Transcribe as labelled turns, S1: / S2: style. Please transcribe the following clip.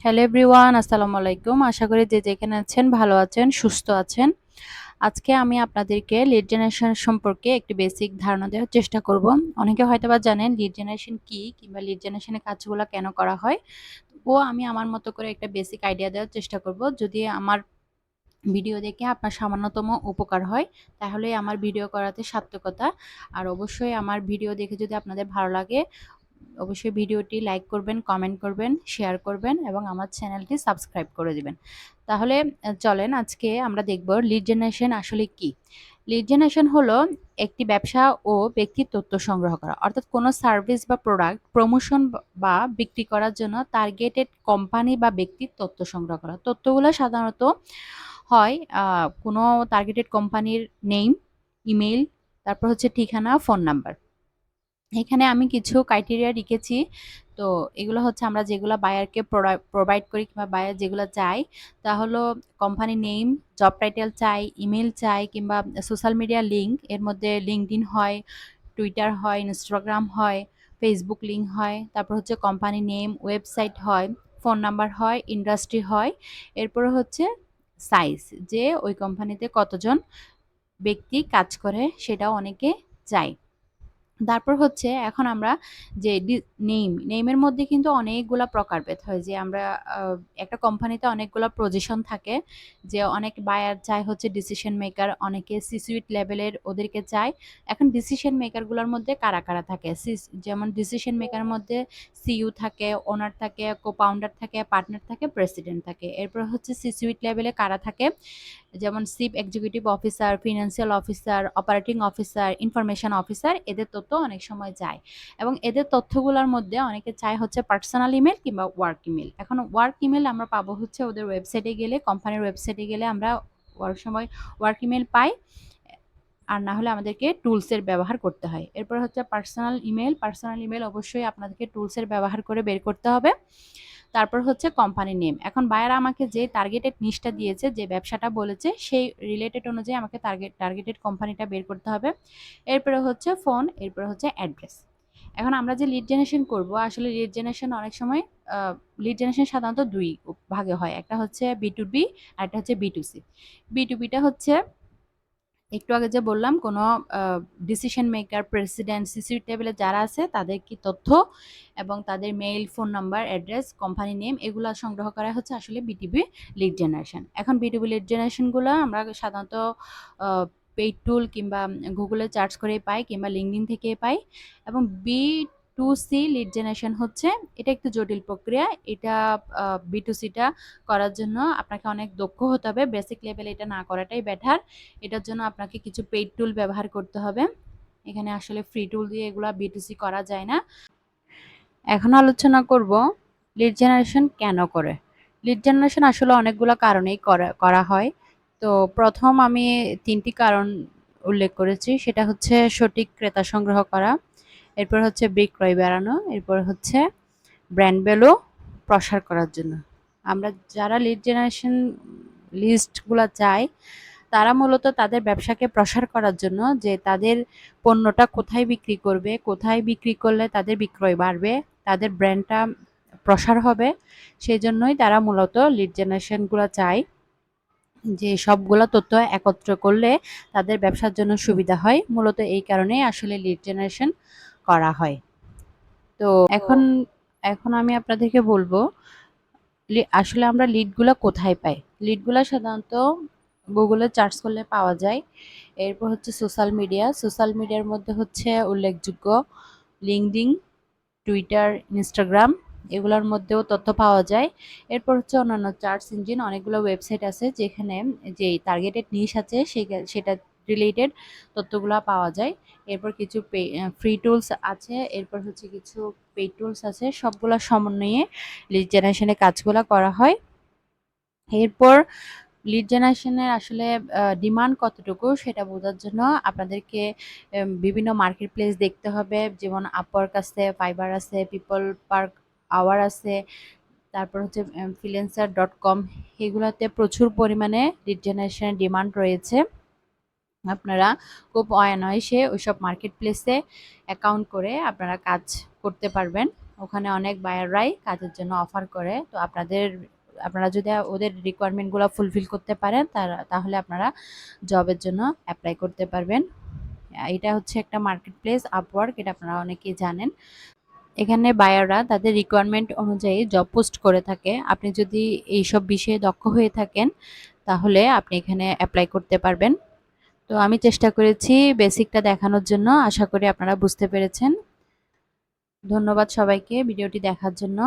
S1: Hello everyone, আসসালামু আলাইকুম। আশা করি যে যেখানে আছেন ভালো আছেন, সুস্থ আছেন। আজকে আমি আপনাদেরকে লিড জেনারেশন সম্পর্কে একটি বেসিক ধারণা দেওয়ার চেষ্টা করব। অনেকে হয়তোবা জানেন লিড জেনারেশন কি কিংবা লিড জেনারেশনের কাজগুলো কেন করা হয়। আমি আমার মতো করে একটা বেসিক আইডিয়া দেওয়ার চেষ্টা করব। যদি আমার ভিডিও দেখে আপনার সামান্যতম উপকার হয় তাহলে আমার ভিডিও করাতে সার্থকতা। আর অবশ্যই আমার ভিডিও দেখে যদি আপনাদের ভালো লাগে অবশ্যই ভিডিওটি লাইক করবেন, কমেন্ট করবেন, শেয়ার করবেন এবং আমার চ্যানেলটি সাবস্ক্রাইব করে দিবেন। তাহলে চলেন আজকে আমরা দেখব লিড জেনারেশন আসলে কি। লিড জেনারেশন হলো একটি ব্যবসা ও ব্যক্তির তথ্য সংগ্রহ করা, অর্থাৎ কোনো সার্ভিস বা প্রোডাক্ট প্রমোশন বা বিক্রি করার জন্য টার্গেটেড কোম্পানি বা ব্যক্তির তথ্য সংগ্রহ করা। তথ্যগুলো সাধারণত হয় কোনো টার্গেটেড কোম্পানির নেম, ইমেইল, তারপর হচ্ছে ঠিকানা, ফোন নাম্বার। এখানে আমি কিছু ক্রাইটেরিয়া লিখেছি। তো এগুলো হচ্ছে আমরা যেগুলো বায়ারকে প্রোভাইড করি কিংবা বায়ার যেগুলো চাই, তা হলো কোম্পানি নেম, জব টাইটেল চাই, ইমেল চাই কিংবা সোশ্যাল মিডিয়া লিঙ্ক। এর মধ্যে লিঙ্কডইন হয়, টুইটার হয়, ইনস্টাগ্রাম হয়, ফেসবুক লিঙ্ক হয়, তারপর হচ্ছে কোম্পানি নেম, ওয়েবসাইট হয়, ফোন নাম্বার হয়, ইন্ডাস্ট্রি হয়। এরপরে হচ্ছে সাইজ, যে ওই কোম্পানিতে কতজন ব্যক্তি কাজ করে সেটাও অনেকে চায়। তারপর হচ্ছে এখন আমরা যে নেমের মধ্যে কিন্তু অনেকগুলা প্রকারভেদ হয়, যে আমরা একটা কোম্পানিতে অনেকগুলা পজিশন থাকে, যে অনেক বায়ার চায় হচ্ছে ডিসিশন মেকার, অনেকে সিসুইট লেভেলের ওদেরকে চায়। এখন ডিসিশন মেকারগুলোর মধ্যে কারা কারা থাকে, যেমন ডিসিশন মেকার মধ্যে সিইও থাকে, ওনার থাকে, কোপাউন্ডার থাকে, পার্টনার থাকে, প্রেসিডেন্ট থাকে। এরপর হচ্ছে সিসুইট লেভেলে কারা থাকে, যেমন chief executive officer, financial officer, operating officer, information officer. এদের তথ্য অনেক সময় যায় এবং এদের তথ্যগুলোর মধ্যে অনেকে চায় হচ্ছে পার্সোনাল ইমেল কিংবা ওয়ার্ক ইমেল। এখন ওয়ার্ক ইমেল আমরা পাবো হচ্ছে ওদের ওয়েবসাইটে গেলে, কোম্পানির ওয়েবসাইটে গেলে আমরা সময় ওয়ার্ক ইমেল পাই, আর না হলে আমাদেরকে টুলসের ব্যবহার করতে হয়। এরপর হচ্ছে পার্সোনাল ইমেল অবশ্যই আপনাদেরকে টুলসের ব্যবহার করে বের করতে হবে। তারপর হচ্ছে কোম্পানি নেম। এখন বায়ার আমাকে যে টার্গেটেড নিশটা দিয়েছে, যে ব্যবসাটা বলেছে, সেই রিলেটেড অনুযায়ী আমাকে টার্গেটেড কোম্পানিটা বের করতে হবে। এরপরে হচ্ছে ফোন, এরপরে হচ্ছে অ্যাড্রেস। এখন আমরা যে লিড জেনারেশন করব, আসলে লিড জেনারেশন অনেক সময় লিড জেনারেশন সাধারণত দুই ভাগে হয়। একটা হচ্ছে বি2বি আর একটা হচ্ছে বি2সি। বি2বিটা হচ্ছে একটু আগে যে বললাম, কোনো ডিসিশন মেকার, প্রেসিডেন্ট, সিসি টেবিলে যারা আছে তাদের কি তথ্য এবং তাদের mail, phone number, address, company name এগুলো সংগ্রহ করা হচ্ছে আসলে বিটিভি লিড জেনারেশন। এখন বিটিভি লিড জেনারেশনগুলো আমরা সাধারণত পেইড টুল কিংবা গুগলে সার্চ করে পাই কিংবা লিঙ্কডইন থেকে পাই। এবং বি2সি লিড জেনারেশন হচ্ছে, এটা একটু জটিল প্রক্রিয়া। এটা বি2সিটা করার জন্য আপনাকে অনেক দক্ষ হতে হবে, বেসিক লেভেলে এটা না করাটাই বেটার। এটার জন্য আপনাকে কিছু পেইড টুল ব্যবহার করতে হবে। এখানে আসলে ফ্রি টুল দিয়ে এগুলা বিটিসি করা যায় না। এখন আলোচনা করব লিড জেনারেশন কেন করে। লিড জেনারেশন আসলে অনেকগুলো কারণেই করা হয়। তো প্রথম আমি তিনটি কারণ উল্লেখ করেছি, সেটা হচ্ছে সঠিক ক্রেতা সংগ্রহ করা, এরপর হচ্ছে বিক্রয় বাড়ানো, এরপর হচ্ছে ব্র্যান্ড ভ্যালু প্রসার করার জন্য। আমরা যারা লিড জেনারেশন লিস্টগুলো চাই, তারা মূলত তাদের ব্যবসাকে প্রসার করার জন্য, যে তাদের পণ্যটা কোথায় বিক্রি করবে, কোথায় বিক্রি করলে তাদের বিক্রয় বাড়বে, তাদের ব্র্যান্ডটা প্রসার হবে, সেই জন্যই তারা মূলত লিড জেনারেশনগুলো চায়, যে সবগুলো তথ্য একত্র করলে তাদের ব্যবসার জন্য সুবিধা হয়। মূলত এই কারণেই আসলে লিড জেনারেশন করা হয়। তো এখন এখন আমি আপনাদেরকে বলবো আসলে আমরা লিডগুলো কোথায় পাই। লিডগুলো সাধারণত গুগলে সার্চ করলে পাওয়া যায়। এরপর হচ্ছে সোশ্যাল মিডিয়ার মধ্যে হচ্ছে উল্লেখযোগ্য লিঙ্কডইন, টুইটার, ইনস্টাগ্রাম, এগুলোর মধ্যেও তথ্য পাওয়া যায়। এরপর হচ্ছে অন্যান্য সার্চ ইঞ্জিন, অনেকগুলো ওয়েবসাইট আছে যেখানে যে টার্গেটেড নিশ আছে সেটা রিলেটেড তথ্যগুলো পাওয়া যায়। এরপর কিছু ফ্রি টুলস আছে, এরপর হচ্ছে কিছু পেইড টুলস আছে, সবগুলা সমন্বয়ে লিড জেনারেশনের কাজগুলো করা হয়। এরপর লিড জেনারেশনের আসলে ডিমান্ড কতটুকু সেটা বোঝার জন্য আপনাদেরকে বিভিন্ন মার্কেট প্লেস দেখতে হবে, যেমন আপওয়ার্ক আছে, ফাইবার আছে, পিপল পার্ক আওয়ার আছে, তারপর হচ্ছে ফ্রিল্যান্সার.com। এগুলোতে প্রচুর পরিমাণে লিড জেনারেশনের ডিমান্ড রয়েছে। আপনারা খুব অনায়াসে ওইসব মার্কেট প্লেসে অ্যাকাউন্ট করে আপনারা কাজ করতে পারবেন। ওখানে অনেক বায়াররাই কাজের জন্য অফার করে। তো আপনারা যদি ওদের রিকোয়ারমেন্টগুলো ফুলফিল করতে পারেন তাহলে আপনারা জবের জন্য অ্যাপ্লাই করতে পারবেন। এটা হচ্ছে একটা মার্কেট প্লেস আপওয়ার্ক, এটা আপনারা অনেকেই জানেন। এখানে বায়াররা তাদের রিকোয়ারমেন্ট অনুযায়ী জব পোস্ট করে থাকে। আপনি যদি এইসব বিষয়ে দক্ষ হয়ে থাকেন তাহলে আপনি এখানে অ্যাপ্লাই করতে পারবেন। তো আমি চেষ্টা করেছি বেসিকটা দেখানোর জন্য, আশা করি আপনারা বুঝতে পেরেছেন। ধন্যবাদ সবাইকে ভিডিওটি দেখার জন্য।